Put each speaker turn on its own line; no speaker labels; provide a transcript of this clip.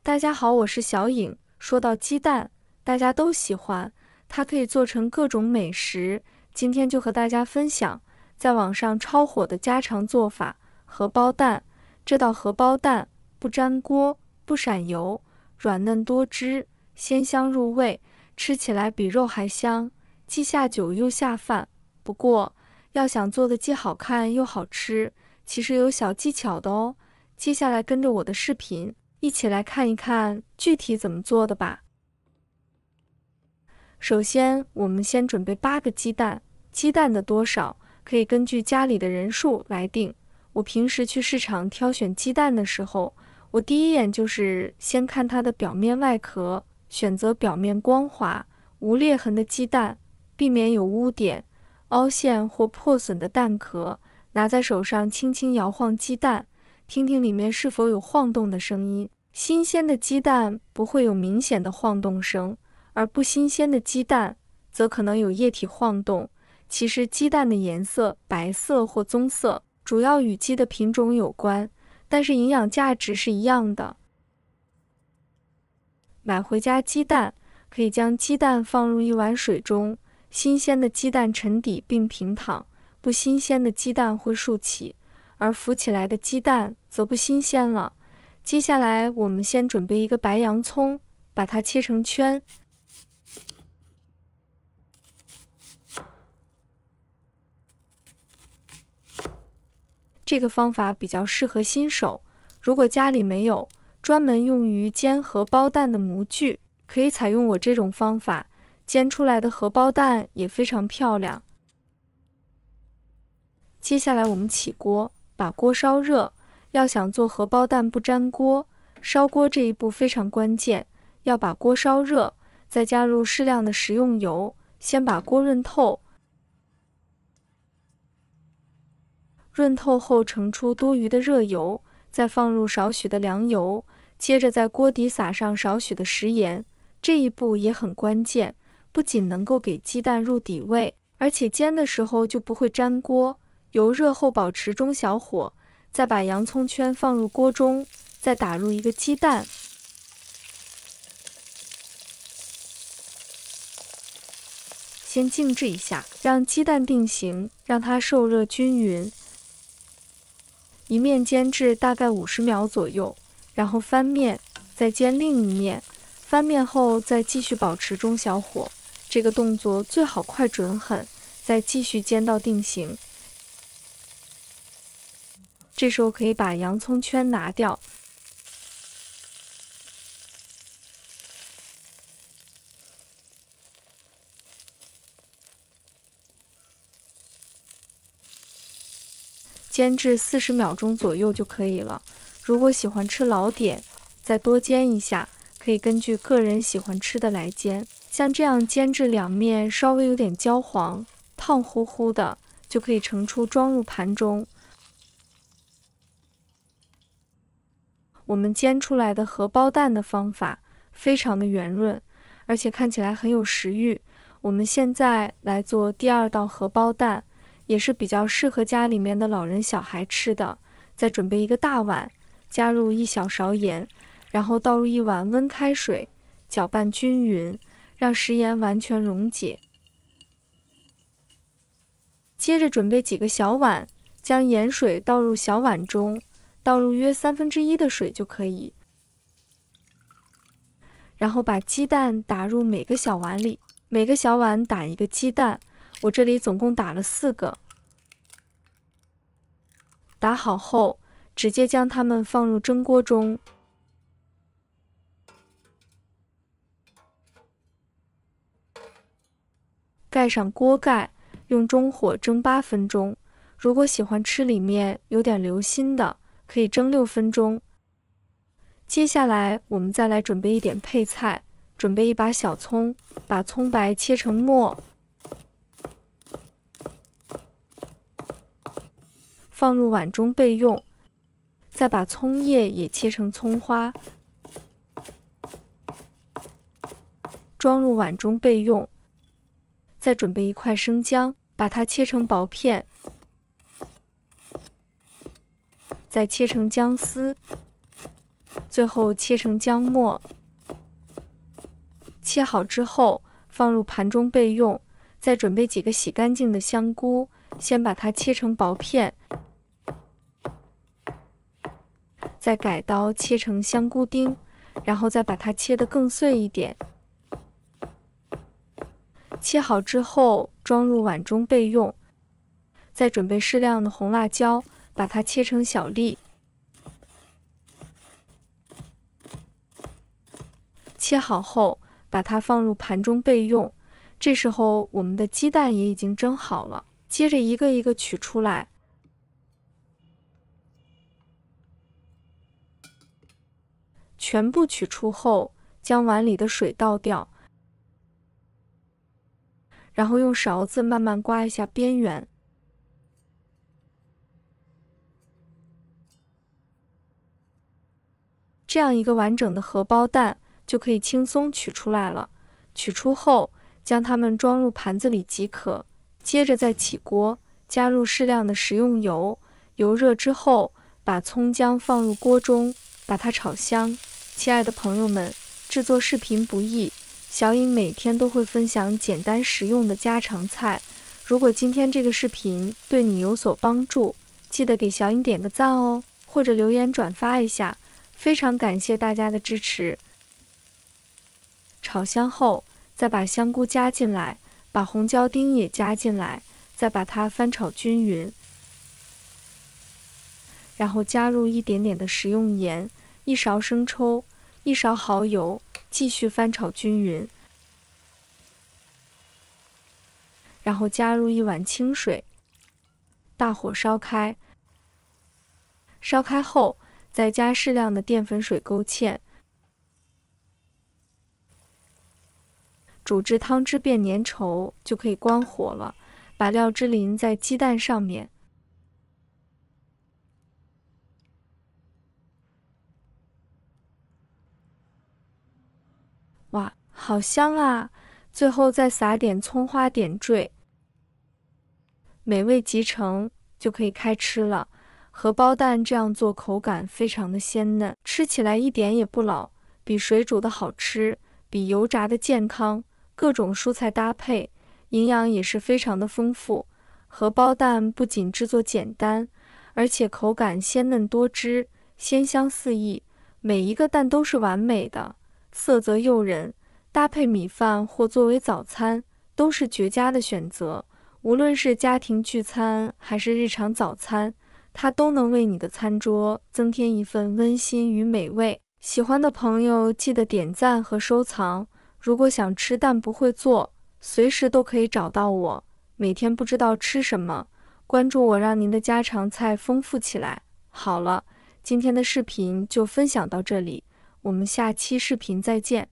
大家好，我是小颖。说到鸡蛋，大家都喜欢，它可以做成各种美食。今天就和大家分享在网上超火的家常做法——荷包蛋。这道荷包蛋不粘锅、不闪油，软嫩多汁，鲜香入味，吃起来比肉还香，既下酒又下饭。不过，要想做的既好看又好吃，其实有小技巧的哦。接下来跟着我的视频，一起来看一看具体怎么做的吧。首先，我们先准备8个鸡蛋，鸡蛋的多少可以根据家里的人数来定。我平时去市场挑选鸡蛋的时候，我第一眼就是先看它的表面外壳，选择表面光滑、无裂痕的鸡蛋，避免有污点、凹陷或破损的蛋壳。拿在手上轻轻摇晃鸡蛋，听听里面是否有晃动的声音。新鲜的鸡蛋不会有明显的晃动声，而不新鲜的鸡蛋则可能有液体晃动。其实鸡蛋的颜色白色或棕色，主要与鸡的品种有关，但是营养价值是一样的。买回家鸡蛋，可以将鸡蛋放入1碗水中，新鲜的鸡蛋沉底并平躺，不新鲜的鸡蛋会竖起，而浮起来的鸡蛋则不新鲜了。接下来我们先准备一个白洋葱，把它切成圈。这个方法比较适合新手，如果家里没有专门用于煎荷包蛋的模具，可以采用我这种方法，煎出来的荷包蛋也非常漂亮。接下来我们起锅，把锅烧热。要想做荷包蛋不粘锅，烧锅这一步非常关键，要把锅烧热，再加入适量的食用油，先把锅润透。润透后盛出多余的热油，再放入少许的凉油，接着在锅底撒上少许的食盐。这一步也很关键，不仅能够给鸡蛋入底味，而且煎的时候就不会粘锅。油热后保持中小火，再把洋葱圈放入锅中，再打入1个鸡蛋。先静置一下，让鸡蛋定型，让它受热均匀。一面煎至大概50秒左右，然后翻面，再煎另一面。翻面后再继续保持中小火，这个动作最好快准狠，再继续煎到定型。这时候可以把洋葱圈拿掉。煎至40秒钟左右就可以了。如果喜欢吃老点，再多煎一下，可以根据个人喜欢吃的来煎。像这样煎至两面稍微有点焦黄、烫乎乎的，就可以盛出装入盘中。我们煎出来的荷包蛋的方法非常的圆润，而且看起来很有食欲。我们现在来做第2道荷包蛋，也是比较适合家里面的老人小孩吃的。再准备1个大碗，加入1小勺盐，然后倒入1碗温开水，搅拌均匀，让食盐完全溶解。接着准备几个小碗，将盐水倒入小碗中，倒入约1/3的水就可以。然后把鸡蛋打入每个小碗里，每个小碗打1个鸡蛋，我这里总共打了4个。打好后，直接将它们放入蒸锅中。盖上锅盖，用中火蒸8分钟。如果喜欢吃里面有点流心的，可以蒸6分钟。接下来我们再来准备一点配菜，准备1把小葱，把葱白切成末，放入碗中备用。再把葱叶也切成葱花，装入碗中备用。再准备1块生姜，把它切成薄片，再切成姜丝，最后切成姜末。切好之后放入盘中备用，再准备几个洗干净的香菇，先把它切成薄片，再改刀切成香菇丁，然后再把它切得更碎一点。切好之后装入碗中备用，再准备适量的红辣椒，把它切成小粒。切好后把它放入盘中备用。这时候我们的鸡蛋也已经蒸好了，接着一个一个取出来。全部取出后，将碗里的水倒掉，然后用勺子慢慢刮一下边缘。这样一个完整的荷包蛋就可以轻松取出来了。取出后，将它们装入盘子里即可。接着再起锅，加入适量的食用油，油热之后，把葱姜放入锅中，把它炒香。亲爱的朋友们，制作视频不易，小颖每天都会分享简单实用的家常菜。如果今天这个视频对你有所帮助，记得给小颖点个赞哦，或者留言转发一下，非常感谢大家的支持。炒香后，再把香菇加进来，把红椒丁也加进来，再把它翻炒均匀，然后加入一点点的食用盐，1勺生抽，1勺蚝油，继续翻炒均匀，然后加入1碗清水，大火烧开。烧开后，再加适量的淀粉水勾芡，煮至汤汁变粘稠，就可以关火了。把料汁淋在鸡蛋上面。哇，好香啊！最后再撒点葱花点缀，美味极成，就可以开吃了。荷包蛋这样做口感非常的鲜嫩，吃起来一点也不老，比水煮的好吃，比油炸的健康。各种蔬菜搭配，营养也是非常的丰富。荷包蛋不仅制作简单，而且口感鲜嫩多汁，鲜香四溢，每一个蛋都是完美的，色泽诱人，搭配米饭或作为早餐都是绝佳的选择。无论是家庭聚餐还是日常早餐，它都能为你的餐桌增添一份温馨与美味。喜欢的朋友记得点赞和收藏。如果想吃但不会做，随时都可以找到我。每天不知道吃什么，关注我，让您的家常菜丰富起来。好了，今天的视频就分享到这里，我们下期视频再见。